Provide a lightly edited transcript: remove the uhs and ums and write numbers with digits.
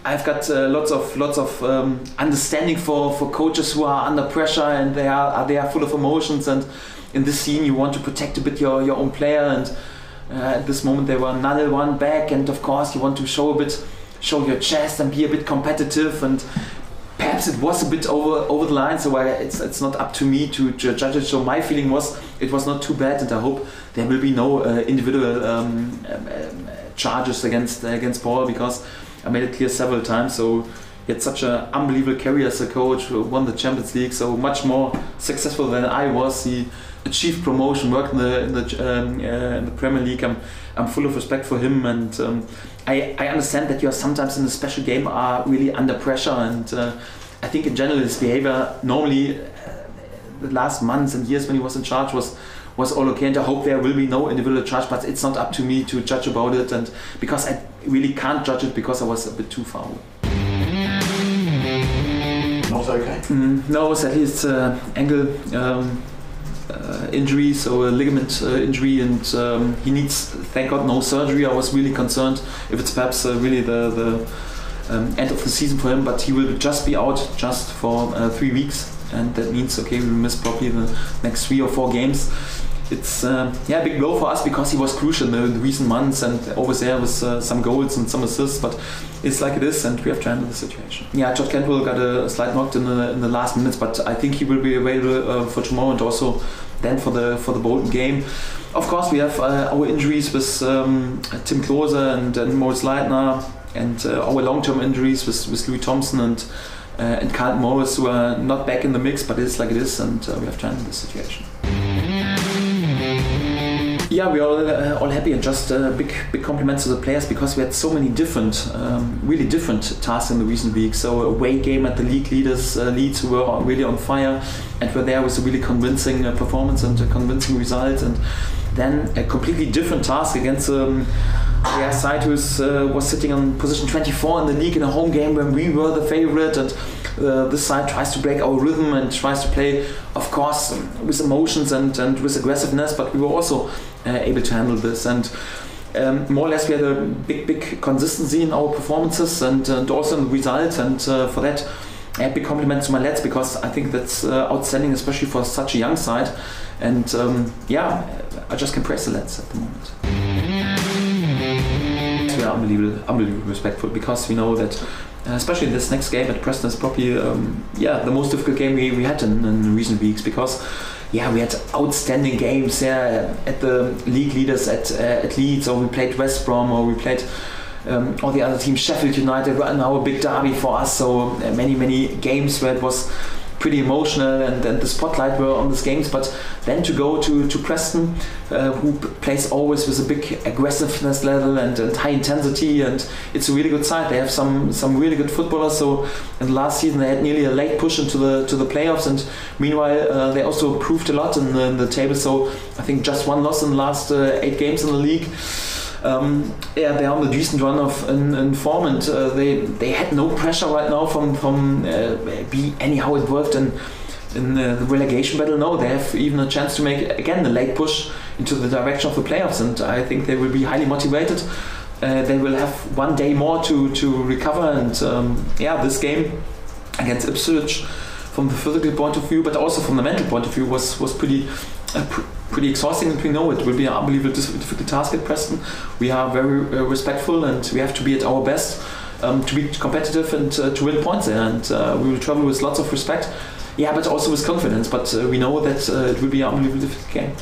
I've got lots of understanding for coaches who are under pressure and they are full of emotions, and in this scene you want to protect a bit your own player, and at this moment they were 0-1 back, and of course you want to show your chest and be a bit competitive, and perhaps it was a bit over the line, so it's not up to me to judge it. So my feeling was it was not too bad, and I hope there will be no individual charges against Paul, because I made it clear several times. So he had such an unbelievable career as a coach, won the Champions League, so much more successful than I was. He achieved promotion, worked in the Premier League. I'm full of respect for him, and I understand that you are sometimes in a special game are really under pressure, and I think in general his behavior normally the last months and years when he was in charge was all okay, and I hope there will be no individual charge, but it's not up to me to judge about it, and because I really can't judge it because I was a bit too far away. Not okay? No, sadly it's ankle injury, so a ligament injury, and he needs, thank God, no surgery. I was really concerned if it's perhaps really the end of the season for him, but he will just be out just for 3 weeks, and that means okay, we will miss probably the next 3 or 4 games. It's a big blow for us because he was crucial in the recent months and always there with some goals and some assists, but it's like it is, and we have to handle the situation. Yeah, Vrancic Cantwell got a slight knock in the last minutes, but I think he will be available for tomorrow and also then for the Bolton game. Of course, we have our injuries with Tim Klose and Moritz Leitner, and our long-term injuries with Louis Thompson and Carlton Morris, who are not back in the mix, but it's like it is, and we have to handle the situation. Yeah, we are all happy, and just big compliments to the players, because we had so many different, really different tasks in the recent weeks. So away game at the league Leeds, who were really on fire and were there with a really convincing performance and a convincing result, and then a completely different task against their side who was sitting on position 24 in the league in a home game when we were the favourite, and this side tries to break our rhythm and tries to play, of course, with emotions and with aggressiveness, but we were also able to handle this, and more or less we had a big consistency in our performances and also in the result, and for that big compliment to my lads, because I think that's outstanding, especially for such a young side, and I just can praise the lads at the moment. We are unbelievably respectful, because we know that especially this next game at Preston is probably the most difficult game we had in recent weeks, because we had outstanding games at the league leaders at Leeds, or we played West Brom, or we played all the other teams. Sheffield United were now a big derby for us, so many games where it was pretty emotional and the spotlight were on these games, but then to go to Preston, who plays always with a big aggressiveness level and high intensity, and it's a really good side. They have some really good footballers, so in the last season they had nearly a late push into the playoffs, and meanwhile they also improved a lot in the table, so I think just 1 loss in the last 8 games in the league. They're on the decent run in form, and they had no pressure right now from anyhow it worked in the relegation battle. No, they have even a chance to make again a late push into the direction of the playoffs, and I think they will be highly motivated. They will have 1 day more to recover, and this game against Ipswich, from the physical point of view, but also from the mental point of view, was pretty exhausting, and we know it will be an unbelievably difficult task at Preston. We are very respectful, and we have to be at our best to be competitive and to win points there, and we will travel with lots of respect, but also with confidence, but we know that it will be an unbelievably difficult game.